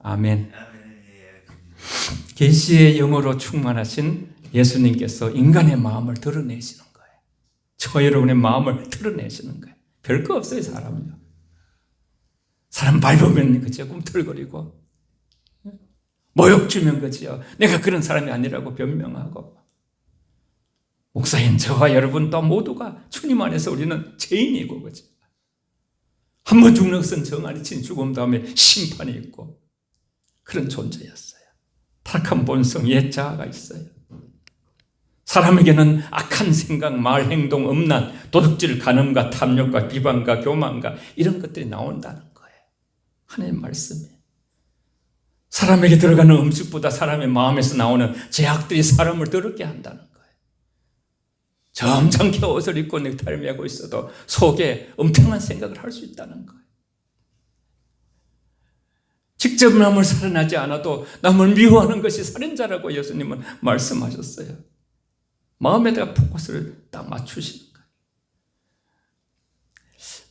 아멘. 계시의 영으로 충만하신 예수님께서 인간의 마음을 드러내시는 거예요. 저 여러분의 마음을 드러내시는 거예요. 별거 없어요, 사람은요. 사람 밟으면 그저 꿈틀거리고, 모욕 주면 그지요. 내가 그런 사람이 아니라고 변명하고. 목사인 저와 여러분 또 모두가 주님 안에서 우리는 죄인이고, 그죠. 한 번 죽는 것은 정한이 친 죽음 다음에 심판이 있고, 그런 존재였어요. 타락한 본성, 옛 자아가 있어요. 사람에게는 악한 생각, 말, 행동, 음란, 도둑질, 간음과 탐욕과 비방과 교만과 이런 것들이 나온다는 거예요. 하나님 말씀에. 사람에게 들어가는 음식보다 사람의 마음에서 나오는 죄악들이 사람을 더럽게 한다는 거예요. 점잖게 옷을 입고 넥타이를 메고 있어도 속에 엄청난 생각을 할 수 있다는 거예요. 직접 남을 살인하지 않아도 남을 미워하는 것이 살인자라고 예수님은 말씀하셨어요. 마음에다가 포커스를 딱 맞추시는 거예요.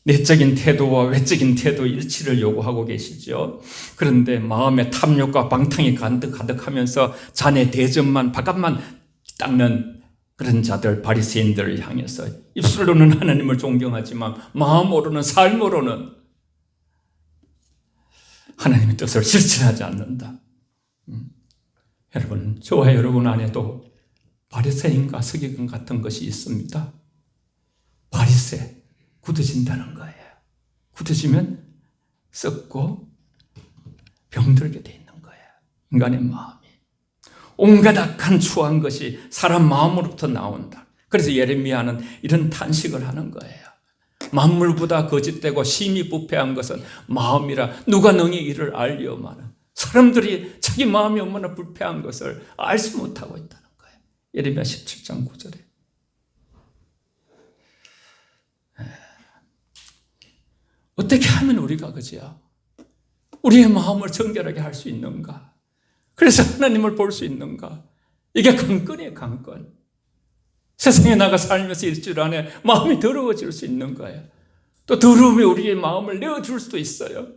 내적인 태도와 외적인 태도 일치를 요구하고 계시죠. 그런데 마음에 탐욕과 방탕이 가득하면서 자네 대접만 바깥만 닦는 그런 자들, 바리새인들을 향해서 입술로는 하나님을 존경하지만 마음으로는, 삶으로는 하나님의 뜻을 실천하지 않는다. 여러분, 저와 여러분 안에도 바리새인과 서기관 같은 것이 있습니다. 바리새, 굳어진다는 거예요. 굳어지면 썩고 병들게 돼 있는 거예요. 인간의 마음이. 온갖 악한 추한 것이 사람 마음으로부터 나온다. 그래서 예레미야는 이런 탄식을 하는 거예요. 만물보다 거짓되고 심히 부패한 것은 마음이라 누가 능히 이를 알리오마는. 사람들이 자기 마음이 얼마나 부패한 것을 알지 못하고 있다는 거예요. 예레미야 17장 9절에. 어떻게 하면 우리가 그지요? 우리의 마음을 정결하게 할 수 있는가? 그래서 하나님을 볼 수 있는가? 이게 관건이에요, 관건. 세상에 나가 살면서 일주일 안에 마음이 더러워질 수 있는 거예요. 또 더러움이 우리의 마음을 내어줄 수도 있어요.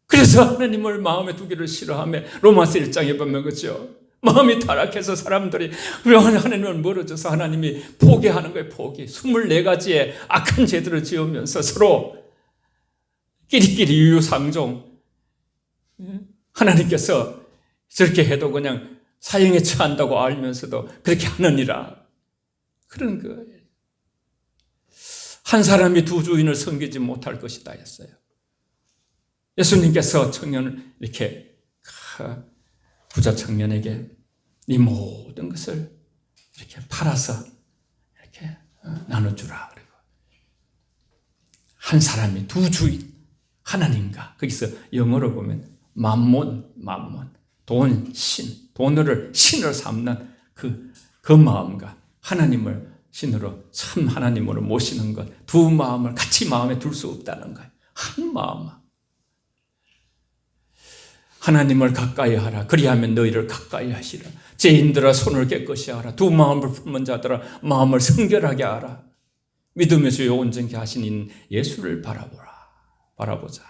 그래서 하나님을 마음에 두기를 싫어하며 로마서 1장에 보면 그렇죠. 마음이 타락해서 사람들이 하나님을 멀어져서 하나님이 포기하는 거예요. 포기. 24가지의 악한 죄들을 지으면서 서로 끼리끼리 유유상종. 하나님께서 저렇게 해도 그냥 사형에 처한다고 알면서도 그렇게 하느니라. 그런 거예요. 한 사람이 두 주인을 섬기지 못할 것이다 했어요. 예수님께서 청년을 이렇게 부자 청년에게 네 모든 것을 이렇게 팔아서 이렇게 나눠주라. 그리고 한 사람이 두 주인, 하나님과 거기서 영어로 보면 만몬, 돈, 신, 돈을 신을 삼는 그 마음과 하나님을 신으로 참 하나님으로 모시는 것, 두 마음을 같이 마음에 둘 수 없다는 거예요. 한 마음. 하나님을 가까이 하라. 그리하면 너희를 가까이 하시라. 죄인들아 손을 깨끗이 하라. 두 마음을 품은 자들아 마음을 성결하게 하라. 믿음의 주요 온전케 하신 예수를 바라보자.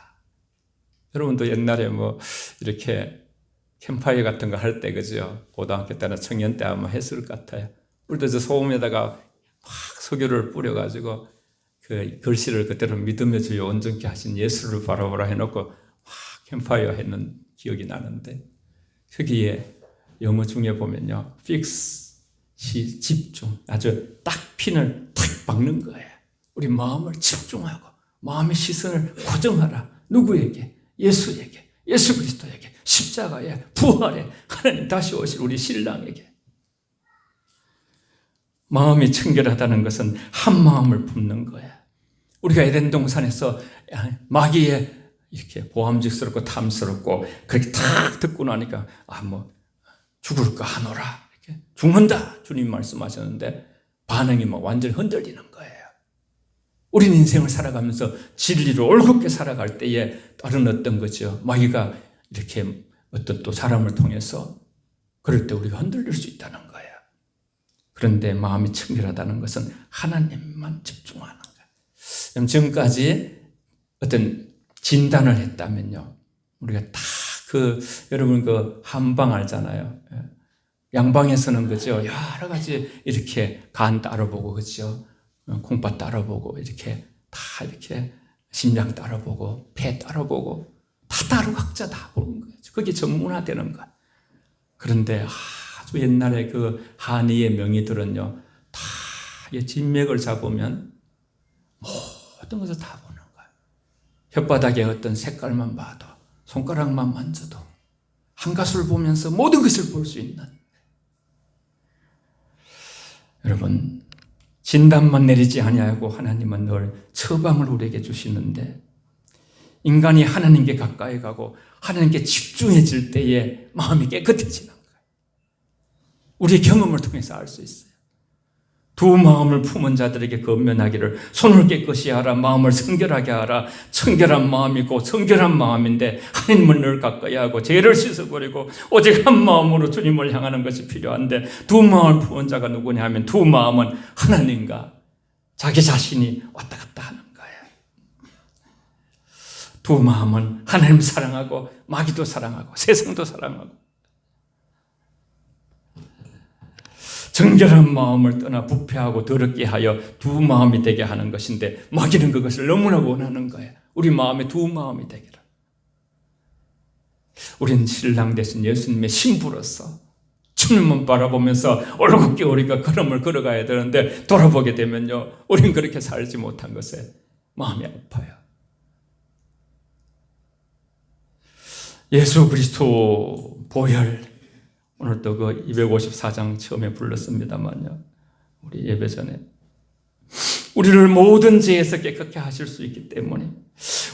여러분도 옛날에 이렇게 캠파이어 같은 거 할 때 그죠? 고등학교 때나 청년 때 아마 했을 것 같아요. 우리도 저 소금에다가 막 석유를 뿌려가지고 그 글씨를 그대로 믿음의 주요 온전케 하신 예수를 바라보라 해놓고 막 캠파이어 했는 기억이 나는데 거기에 영어 중에 보면요. fix, 집중, 아주 딱 핀을 탁 박는 거예요. 우리 마음을 집중하고 마음의 시선을 고정하라. 누구에게? 예수에게, 예수 그리스도에게, 십자가에, 부활에, 하나님 다시 오실 우리 신랑에게. 마음이 청결하다는 것은 한 마음을 품는 거예요. 우리가 에덴 동산에서 마귀의 이렇게 보암직스럽고 탐스럽고 그렇게 탁 듣고 나니까 죽을까 하노라. 이렇게 죽는다. 주님 말씀하셨는데 반응이 완전히 흔들리는 거예요. 우린 인생을 살아가면서 진리로 올곧게 살아갈 때에 다른 어떤 거죠. 마귀가 이렇게 어떤 또 사람을 통해서 그럴 때 우리가 흔들릴 수 있다는 거예요. 그런데 마음이 청결하다는 것은 하나님만 집중하는 거예요. 지금까지 어떤 진단을 했다면요, 우리가 다 여러분 한방 알잖아요. 양방에서는 그죠, 여러 가지 이렇게 간 따라보고, 그죠, 콩팥 따라보고, 이렇게 다 이렇게 심장 따라보고, 폐 따라보고, 다 따로 각자 다 보는 거예요. 그게 전문화되는 거예요. 그런데 아주 옛날에 한의의 명의들은요, 다 진맥을 잡으면 모든 것을 다 보는 거예요. 혓바닥에 어떤 색깔만 봐도, 손가락만 만져도, 한가수를 보면서 모든 것을 볼 수 있는. 여러분, 진단만 내리지 아니하고 하나님은 늘 처방을 우리에게 주시는데, 인간이 하나님께 가까이 가고 하나님께 집중해질 때에 마음이 깨끗해지는 거예요. 우리의 경험을 통해서 알 수 있어요. 두 마음을 품은 자들에게 건면하기를, 손을 깨끗이 하라, 마음을 성결하게 하라. 청결한 마음이고 성결한 마음인데 하나님을 늘 가까이 하고 죄를 씻어버리고 오직 한 마음으로 주님을 향하는 것이 필요한데, 두 마음을 품은 자가 누구냐 하면, 두 마음은 하나님과 자기 자신이 왔다 갔다 하는 거예요. 두 마음은 하나님 사랑하고 마귀도 사랑하고 세상도 사랑하고, 정결한 마음을 떠나 부패하고 더럽게 하여 두 마음이 되게 하는 것인데, 마귀는 그것을 너무나 원하는 거예요. 우리 마음에 두 마음이 되기를. 우리는 신랑 되신 예수님의 신부로서 주님만 바라보면서 올곧게 우리가 걸음을 걸어가야 되는데, 돌아보게 되면요, 우리는 그렇게 살지 못한 것에 마음이 아파요. 예수 그리스도 보혈, 오늘 또 254장 처음에 불렀습니다만요, 우리 예배 전에 우리를 모든 죄에서 깨끗게 하실 수 있기 때문에,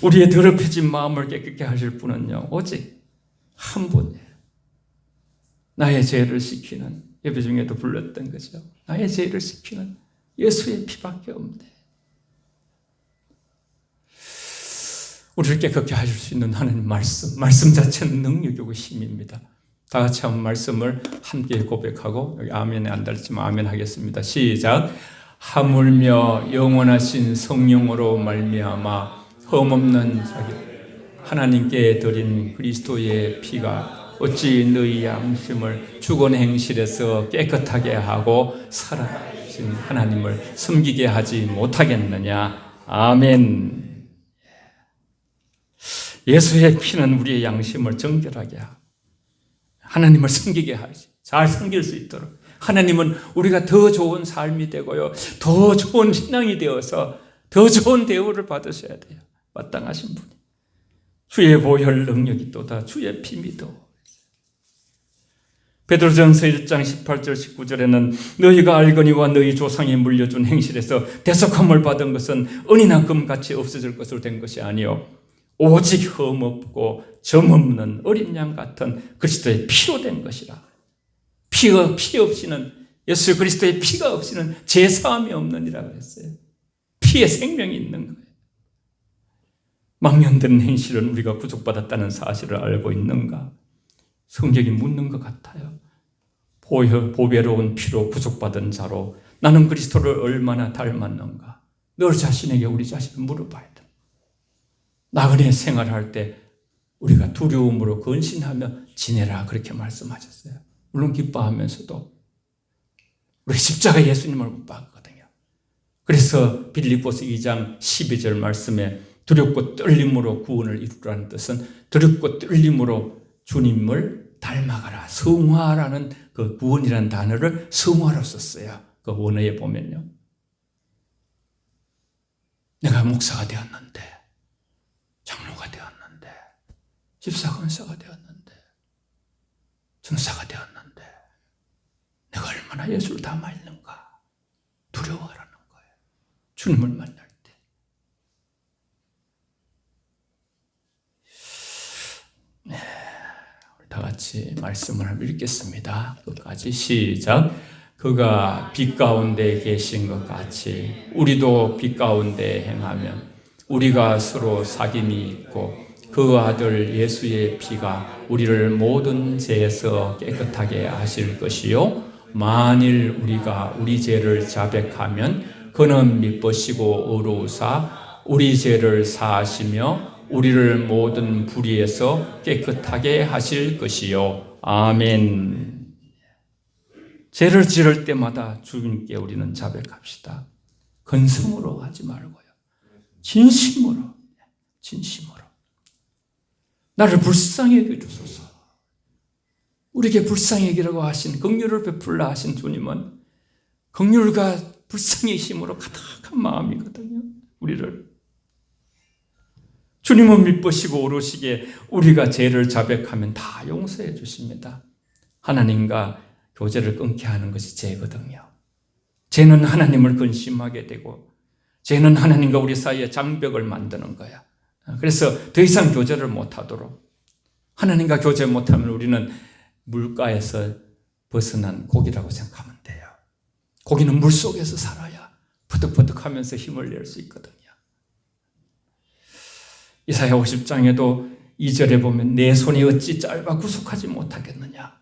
우리의 더럽혀진 마음을 깨끗게 하실 분은요, 오직 한 분이에요. 나의 죄를 씻기는, 예배 중에도 불렀던 거죠, 나의 죄를 씻기는 예수의 피밖에 없네. 우리를 깨끗게 하실 수 있는 하나님 말씀 자체는 능력이고 힘입니다. 다 같이 한번 말씀을 함께 고백하고, 여기 아멘에 안 달지만 아멘 하겠습니다. 시작. 하물며 영원하신 성령으로 말미암아 흠없는 자기 하나님께 드린 그리스도의 피가 어찌 너희 양심을 죽은 행실에서 깨끗하게 하고 살아계신 하나님을 섬기게 하지 못하겠느냐. 아멘. 예수의 피는 우리의 양심을 정결하게 하고 하나님을 섬기게 하지, 잘 섬길 수 있도록, 하나님은 우리가 더 좋은 삶이 되고요, 더 좋은 신앙이 되어서 더 좋은 대우를 받으셔야 돼요. 마땅하신 분이. 주의 보혈 능력이 또다 주의 피 믿어. 베드로전서 1장 18절 19절에는 너희가 알거니와 너희 조상이 물려준 행실에서 대속함을 받은 것은 은이나 금같이 없어질 것으로 된 것이 아니요 오직 흠없고 점없는 어린 양 같은 그리스도의 피로 된 것이라. 피 없이는, 예수 그리스도의 피가 없이는 제사함이 없느니라 그랬어요. 피에 생명이 있는 거예요. 망령된 행실은 우리가 구속받았다는 사실을 알고 있는가? 성경이 묻는 것 같아요. 보배로운 피로 구속받은 자로 나는 그리스도를 얼마나 닮았는가? 너 자신에게 우리 자신을 물어봐야 돼. 나그네 생활할 때 우리가 두려움으로 근신하며 지내라, 그렇게 말씀하셨어요. 물론 기뻐하면서도 우리 십자가 예수님을 못 봤거든요. 그래서 빌립보서 2장 12절 말씀에 두렵고 떨림으로 구원을 이루라는 뜻은, 두렵고 떨림으로 주님을 닮아가라, 성화라는 그 구원이라는 단어를 성화로 썼어요. 그 원어에 보면요, 내가 목사가 되었는데, 장로가 되었는데, 집사건사가 되었는데, 전사가 되었는데, 내가 얼마나 예수를 닮아 있는가 두려워하라는 거예요. 주님을 만날 때. 네, 우리 다 같이 말씀을 한번 읽겠습니다. 끝까지 시작. 그가 빛 가운데 계신 것 같이 우리도 빛 가운데 행하면 우리가 서로 사귐이 있고 그 아들 예수의 피가 우리를 모든 죄에서 깨끗하게 하실 것이요 만일 우리가 우리 죄를 자백하면 그는 미쁘시고 의로우사 우리 죄를 사하시며 우리를 모든 불의에서 깨끗하게 하실 것이요. 아멘. 죄를 지을 때마다 주님께 우리는 자백합시다. 근성으로 하지 말고요. 진심으로. 나를 불쌍히 여겨주소서. 우리에게 불쌍히 여기라고 하신, 긍휼을 베풀라 하신 주님은 긍휼과 불쌍의 힘으로 가득한 마음이거든요. 우리를. 주님은 미쁘시고 오르시게 우리가 죄를 자백하면 다 용서해 주십니다. 하나님과 교제를 끊게 하는 것이 죄거든요. 죄는 하나님을 근심하게 되고 죄는 하나님과 우리 사이에 장벽을 만드는 거야. 그래서 더 이상 교제를 못하도록, 하나님과 교제 못하면 우리는 물가에서 벗어난 고기라고 생각하면 돼요. 고기는 물속에서 살아야 퍼득퍼득하면서 힘을 낼 수 있거든요. 이사야 50장에도 2절에 보면 내 손이 어찌 짧아 구속하지 못하겠느냐.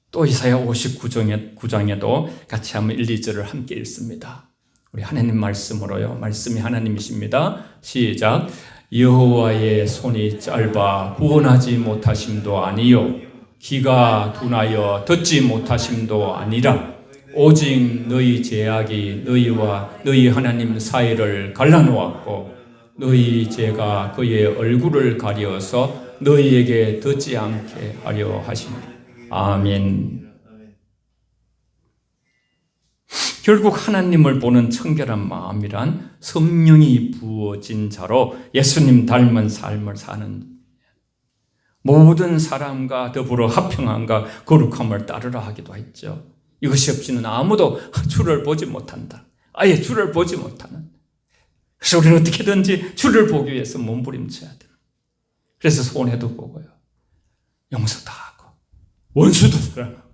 또 이사야 59장에도 같이 한번 1, 2절을 함께 읽습니다. 우리 하나님 말씀으로요. 말씀이 하나님이십니다. 시작. 여호와의 손이 짧아 구원하지 못하심도 아니요 귀가 둔하여 듣지 못하심도 아니라 오직 너희 죄악이 너희와 너희 하나님 사이를 갈라놓았고 너희 죄가 그의 얼굴을 가려서 너희에게 듣지 않게 하려 하시니. 아멘. 결국 하나님을 보는 청결한 마음이란 성령이 부어진 자로 예수님 닮은 삶을 사는, 모든 사람과 더불어 화평함과 거룩함을 따르라 하기도 했죠. 이것이 없이는 아무도 주를 보지 못한다. 아예 주를 보지 못하는. 그래서 우리는 어떻게든지 주를 보기 위해서 몸부림쳐야 돼요. 그래서 손해도 보고요, 용서도 하고 원수도 사랑하고.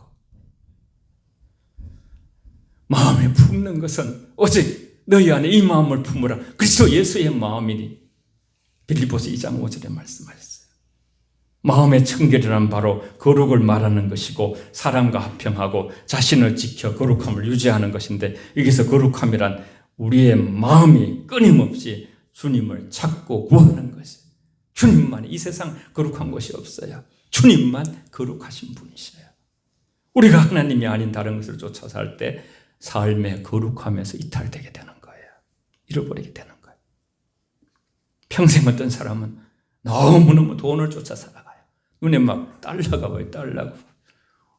마음에 품는 것은 오직 너희 안에 이 마음을 품으라. 그리스도 예수의 마음이니. 빌립보서 2장 5절에 말씀하셨어요. 마음의 청결이란 바로 거룩을 말하는 것이고 사람과 화평하고 자신을 지켜 거룩함을 유지하는 것인데, 여기서 거룩함이란 우리의 마음이 끊임없이 주님을 찾고 구하는 것이에요. 주님만, 이 세상 거룩한 것이 없어요. 주님만 거룩하신 분이셔요. 우리가 하나님이 아닌 다른 것을 쫓아 살 때 삶의 거룩함에서 이탈되게 되는 거예요. 잃어버리게 되는 거예요. 평생 어떤 사람은 너무너무 돈을 쫓아 살아가요. 눈에 막 달러가 보여요. 달러가.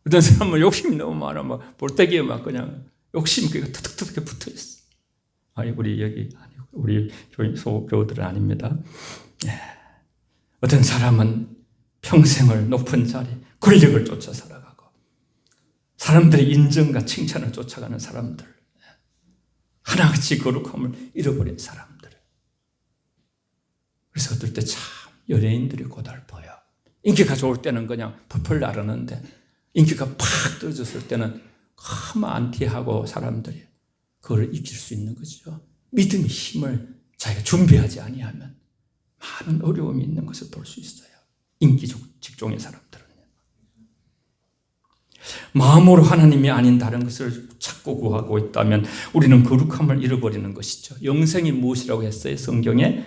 어떤 사람은 욕심이 너무 많아. 막 볼때기에 막 그냥 욕심이 툭툭툭 붙어 있어. 아니, 우리 여기 아니고 우리 소교우들은 아닙니다. 어떤 사람은 평생을 높은 자리, 권력을 쫓아 살아가고 사람들의 인정과 칭찬을 쫓아가는 사람들, 하나같이 거룩함을 잃어버린 사람들. 그래서 어떨 때 참 연예인들이 고달퍼요. 인기가 좋을 때는 그냥 펄펄 나르는데 인기가 팍 떨어졌을 때는 참 안티하고 사람들이 그걸 이길 수 있는 거죠. 믿음의 힘을 자기가 준비하지 아니하면 많은 어려움이 있는 것을 볼 수 있어요. 인기 직종의 사람들은요. 마음으로 하나님이 아닌 다른 것을 찾고 구하고 있다면 우리는 거룩함을 잃어버리는 것이죠. 영생이 무엇이라고 했어요? 성경에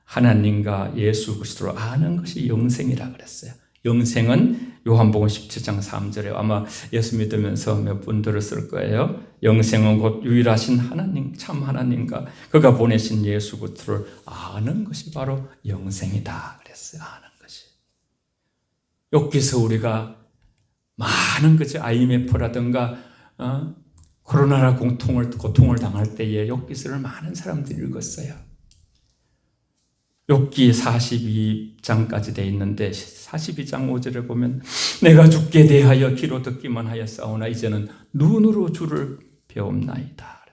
하나님과 예수 그리스도를 아는 것이 영생이라고 그랬어요. 영생은 요한복음 17장 3절에 아마 예수 믿으면서 몇 분 들었을 거예요. 영생은 곧 유일하신 하나님, 참 하나님과 그가 보내신 예수 그리스도를 아는 것이 바로 영생이다 그랬어요. 아는 것이. 여기서 우리가 많은 것이 IMF라든가 코로나라 고통을 당할 때에 욥기서를 많은 사람들이 읽었어요. 욥기 42장까지 돼 있는데 42장 5절에 보면 내가 주께 대하여 귀로 듣기만 하였사오나 이제는 눈으로 주를 배움나이다.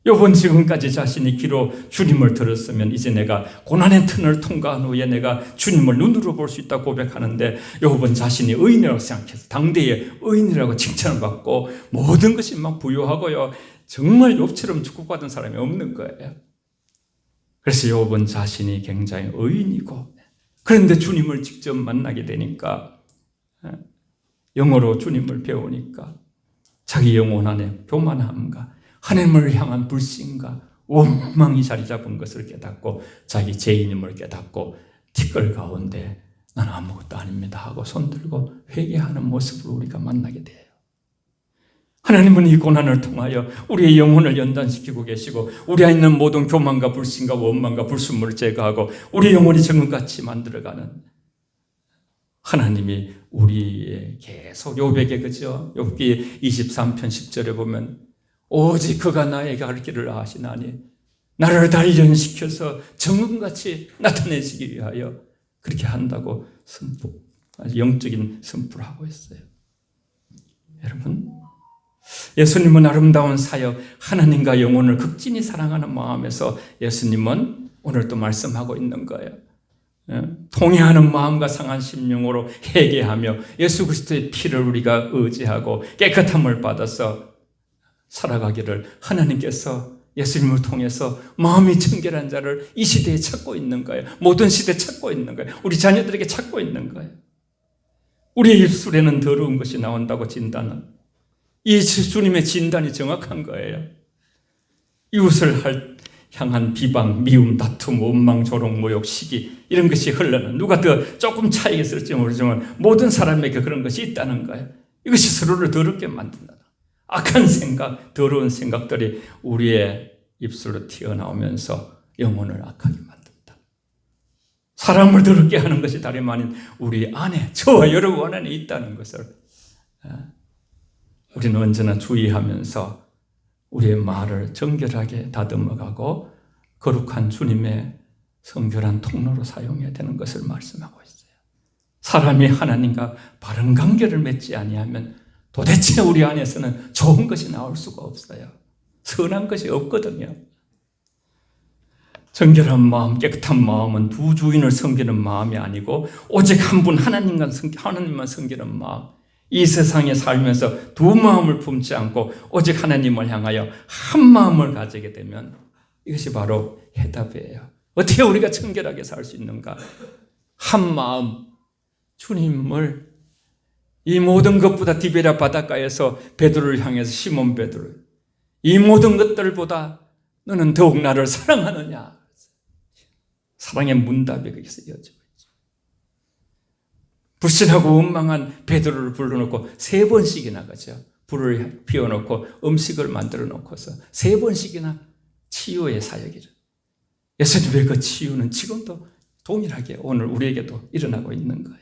욥은 지금까지 자신이 귀로 주님을 들었으면 이제 내가 고난의 틈을 통과한 후에 내가 주님을 눈으로 볼 수 있다고 고백하는데, 욥은 자신이 의인이라고 생각해서 당대의 의인이라고 칭찬을 받고 모든 것이 막 부유하고요, 정말 욥처럼 축복받은 사람이 없는 거예요. 그래서 욥은 자신이 굉장히 의인이고, 그런데 주님을 직접 만나게 되니까, 영어로 주님을 배우니까 자기 영혼 안에 교만함과 하나님을 향한 불신과 원망이 자리 잡은 것을 깨닫고 자기 죄인임을 깨닫고 티끌 가운데 난 아무것도 아닙니다 하고 손들고 회개하는 모습을 우리가 만나게 돼요. 하나님은 이 고난을 통하여 우리의 영혼을 연단시키고 계시고 우리 안에 있는 모든 교만과 불신과 원망과 불순물을 제거하고 우리 영혼이 정금같이 만들어가는 하나님이 우리의 계속 욥에게 그죠? 욥기 23편 10절에 보면 오직 그가 나에게 할 길을 아시나니 나를 단련시켜서 정금같이 나타내시기 위하여 그렇게 한다고 영적인 선포를 하고 있어요. 여러분, 예수님은 아름다운 사역, 하나님과 영혼을 극진히 사랑하는 마음에서 예수님은 오늘 또 말씀하고 있는 거예요. 통회하는 마음과 상한 심령으로 회개하며 예수 그리스도의 피를 우리가 의지하고 깨끗함을 받아서 살아가기를 하나님께서 예수님을 통해서 마음이 청결한 자를 이 시대에 찾고 있는 거예요. 모든 시대에 찾고 있는 거예요. 우리 자녀들에게 찾고 있는 거예요. 우리의 입술에는 더러운 것이 나온다고 진단은 이 주님의 진단이 정확한 거예요. 이웃을 향한 비방, 미움, 다툼, 원망, 조롱, 모욕, 시기 이런 것이 흘러는 누가 더 조금 차이가 있을지 모르지만 모든 사람에게 그런 것이 있다는 거예요. 이것이 서로를 더럽게 만든다. 악한 생각, 더러운 생각들이 우리의 입술로 튀어나오면서 영혼을 악하게 만든다. 사람을 더럽게 하는 것이 다름 아닌 우리 안에, 저와 여러분 안에 있다는 것을 우리는 언제나 주의하면서 우리의 말을 정결하게 다듬어가고 거룩한 주님의 성결한 통로로 사용해야 되는 것을 말씀하고 있어요. 사람이 하나님과 바른 관계를 맺지 아니하면 도대체 우리 안에서는 좋은 것이 나올 수가 없어요. 선한 것이 없거든요. 정결한 마음, 깨끗한 마음은 두 주인을 섬기는 마음이 아니고 오직 한 분 하나님만 섬기는 마음. 이 세상에 살면서 두 마음을 품지 않고 오직 하나님을 향하여 한 마음을 가지게 되면 이것이 바로 해답이에요. 어떻게 우리가 청결하게 살 수 있는가? 한 마음, 주님을 이 모든 것보다 디베랴 바닷가에서 베드로를 향해서 시몬 베드로 이 모든 것들보다 너는 더욱 나를 사랑하느냐? 사랑의 문답이 거기서 이어지고 있죠. 불신하고 원망한 베드로를 불러놓고 3번씩이나 가죠. 불을 피워놓고 음식을 만들어 놓고서 3번씩이나 치유의 사역이죠. 예수님의 그 치유는 지금도 동일하게 오늘 우리에게도 일어나고 있는 거예요.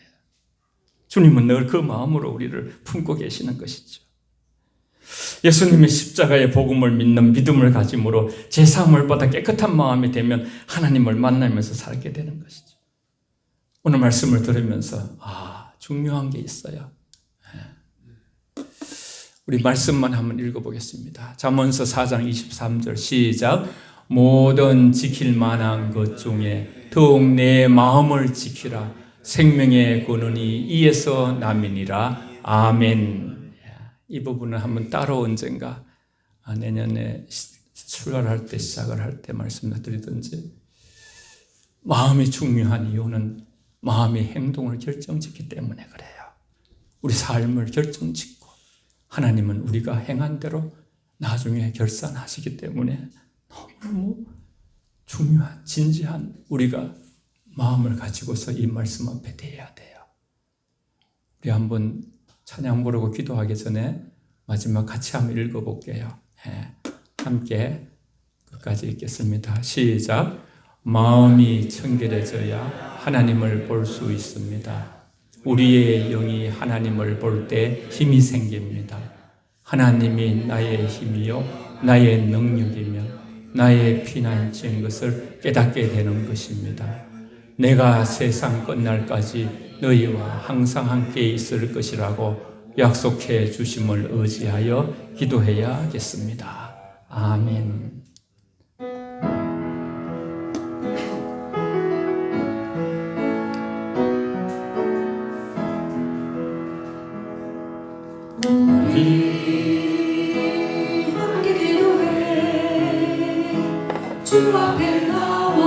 주님은 늘 그 마음으로 우리를 품고 계시는 것이죠. 예수님이 십자가의 복음을 믿는 믿음을 가짐으로 제사함을 받아 깨끗한 마음이 되면 하나님을 만나면서 살게 되는 것이죠. 오늘 말씀을 들으면서 중요한 게 있어요. 우리 말씀만 한번 읽어보겠습니다. 잠언서 4장 23절 시작. 모든 지킬 만한 것 중에 더욱 내 마음을 지키라. 생명의 근원이 이에서 남이니라. 아멘. 이 부분은 한번 따로 언젠가 내년에 출발할 때 시작을 할 때 말씀드리든지. 마음이 중요한 이유는 마음이 행동을 결정짓기 때문에 그래요. 우리 삶을 결정짓고 하나님은 우리가 행한 대로 나중에 결산하시기 때문에 너무 중요한 진지한 우리가 마음을 가지고서 이 말씀 앞에 대해야 돼요. 우리 한번 찬양 부르고 기도하기 전에 마지막 같이 한번 읽어볼게요. 함께 끝까지 읽겠습니다. 시작. 마음이 청결해져야 하나님을 볼 수 있습니다. 우리의 영이 하나님을 볼 때 힘이 생깁니다. 하나님이 나의 힘이요 나의 능력이며 나의 피난처인 것을 깨닫게 되는 것입니다. 내가 세상 끝날까지 너희와 항상 함께 있을 것이라고 약속해 주심을 의지하여 기도해야겠습니다. 아멘. 우리 함께 기도해 주 앞에 나와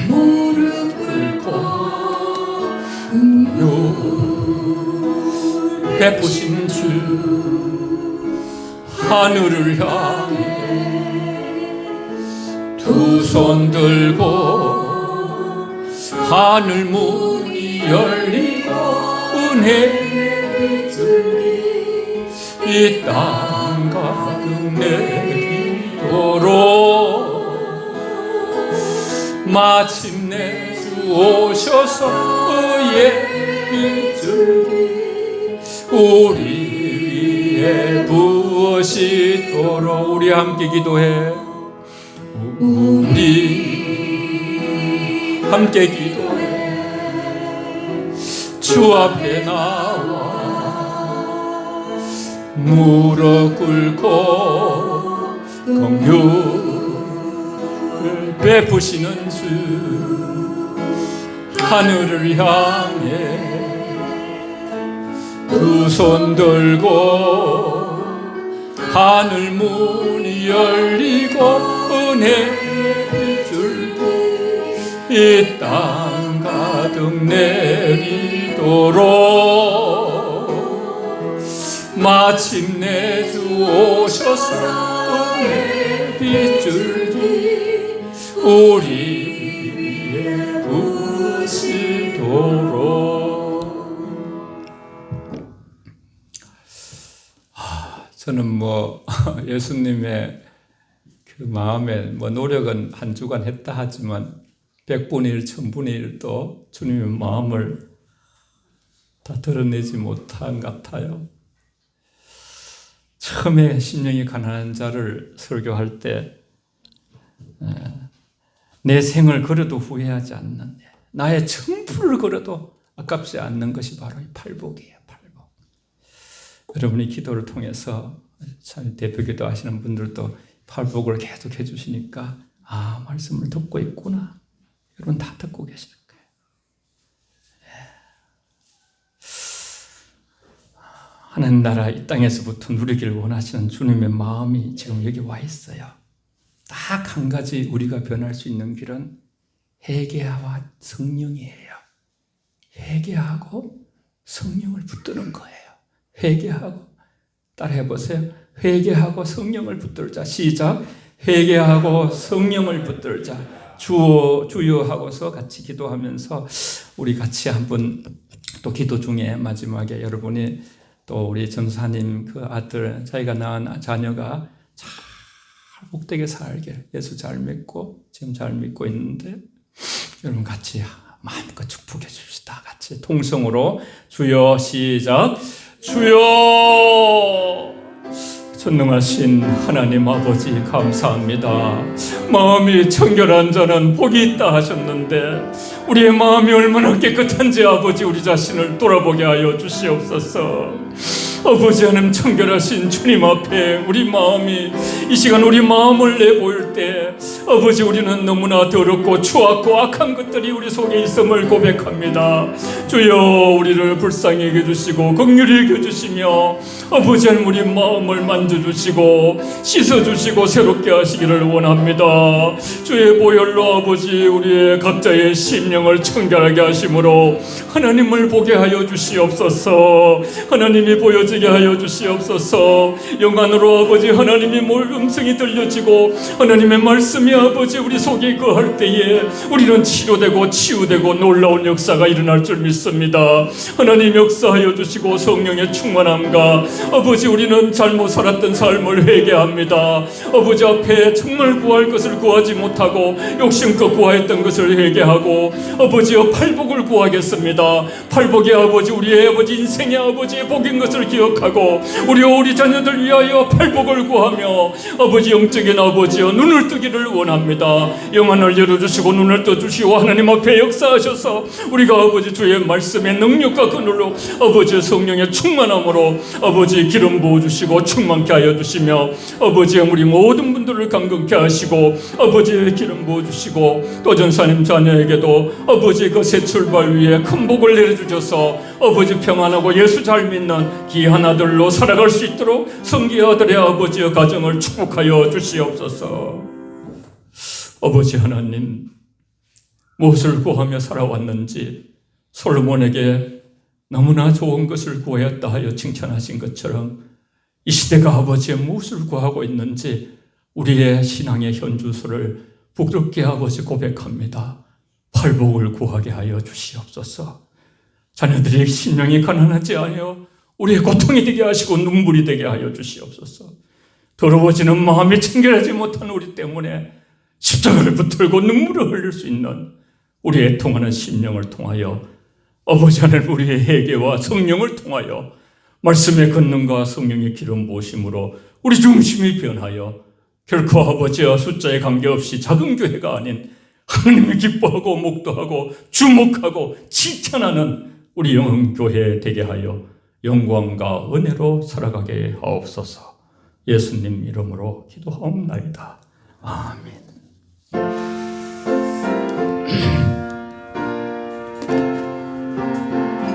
무릎 꿇고 긍휼 베푸신 주 하늘을 향해 두 손 들고 하늘 문이 열리고 은혜 이 땅 가득 내리도록 마침내 주 오셔서 의의 빛을 우리 위에 부으시도록. 우리 함께 기도해. 우리 함께 기도해. 주 앞에 나와 무릎 꿇고 긍휼을 베푸시는 주 하늘을 향해 두 손 들고 하늘 문이 열리고 은혜 줄기 이 땅 가득 내리도록 마침내 주 오셔서 은혜 빛줄기 우리의 부으시도록. 저는 예수님의 그 마음에 노력은 한 주간 했다 하지만 100분의 1, 1000분의 1도 주님의 마음을 다 드러내지 못한 것 같아요. 처음에 심령이 가난한 자를 설교할 때 내 생을 걸어도 후회하지 않는, 나의 전부를 걸어도 아깝지 않는 것이 바로 이 팔복이에요. 팔복. 여러분이 기도를 통해서 참 대표기도 하시는 분들도 팔복을 계속 해주시니까 말씀을 듣고 있구나. 여러분 다 듣고 계시는 거예요. 하나님 나라 이 땅에서부터 누리길 원하시는 주님의 마음이 지금 여기 와 있어요. 딱 한 가지 우리가 변할 수 있는 길은 회개와 성령이에요. 회개하고 성령을 붙드는 거예요. 회개하고, 따라해 보세요. 회개하고 성령을 붙들자. 시작. 회개하고 성령을 붙들자. 주여 하고서 같이 기도하면서 우리 같이 한번 또 기도 중에 마지막에 여러분이 또 우리 전사님 그 아들, 자기가 낳은 자녀가 잘 복되게 살게 예수 잘 믿고 지금 잘 믿고 있는데 여러분 같이 마음껏 축복해 줍시다. 같이 통성으로 주여 시작. 주여 전능하신 하나님 아버지 감사합니다. 마음이 청결한 자는 복이 있다 하셨는데 우리의 마음이 얼마나 깨끗한지 아버지 우리 자신을 돌아보게 하여 주시옵소서. 아버지 하나님 청결하신 주님 앞에 우리 마음이 이 시간 우리 마음을 내보일 때 아버지 우리는 너무나 더럽고 추악고 악한 것들이 우리 속에 있음을 고백합니다. 주여 우리를 불쌍히 여겨주시고 긍휼히 여겨주시며 아버지 하나님 우리 마음을 만져주시고 씻어주시고 새롭게 하시기를 원합니다. 주의 보혈로 아버지 우리의 각자의 심령을 청결하게 하심으로 하나님을 보게 하여 주시옵소서. 하나님이 보여지게 하여 주시옵소서. 영안으로 아버지 하나님이 음성이 들려지고 하나님의 말씀이 아버지 우리 속에 거할 때에 우리는 치료되고 치유되고 놀라운 역사가 일어날 줄 믿습니다. 하나님 역사하여 주시고 성령의 충만함과 아버지 우리는 잘못 살았던 삶을 회개합니다. 아버지 앞에 정말 구할 것을 구하지 못하고 욕심껏 구하였던 것을 회개하고 아버지여 팔복을 구하겠습니다. 팔복이 아버지 우리의 아버지 인생의 아버지의 복인 것을 기억하고 우리 자녀들 위하여 팔복을 구하며 아버지 영적인 아버지여 눈을 뜨기를 원합니다. 영안을 열어주시고 눈을 떠주시고 하나님 앞에 역사하셔서 우리가 아버지 주의 말씀의 능력과 그늘로 아버지 성령의 충만함으로 아버지 기름 부어주시고 충만케 하여 주시며 아버지 우리 모든 분들을 강건케 하시고 아버지 기름 부어주시고 또 전사님 자녀에게도 아버지 그 새 출발 위에 큰 복을 내려주셔서 아버지 평안하고 예수 잘 믿는 귀한 아들로 살아갈 수 있도록 성기 아들의 아버지의 가정을 축복하여 주시옵소서. 아버지 하나님 무엇을 구하며 살아왔는지 솔로몬에게 너무나 좋은 것을 구하였다 하여 칭찬하신 것처럼 이 시대가 아버지의 무엇을 구하고 있는지 우리의 신앙의 현주소를 부끄럽게 아버지 고백합니다. 팔복을 구하게 하여 주시옵소서. 자녀들의 심령이 가난하지 아니하여 우리의 고통이 되게 하시고 눈물이 되게 하여 주시옵소서. 더러워지는 마음이 청결하지 못한 우리 때문에 십자가를 붙들고 눈물을 흘릴 수 있는 우리 애통하는 심령을 통하여 아버지 하나님 우리의 회개와 성령을 통하여 말씀의 권능과 성령의 기름 부으심으로 우리 중심이 변하여 결코 아버지와 숫자에 관계없이 작은 교회가 아닌 하나님이 기뻐하고 목도하고 주목하고 칭찬하는 우리 영흥교회 되게 하여 영광과 은혜로 살아가게 하옵소서. 예수님 이름으로 기도하옵나이다. 아멘.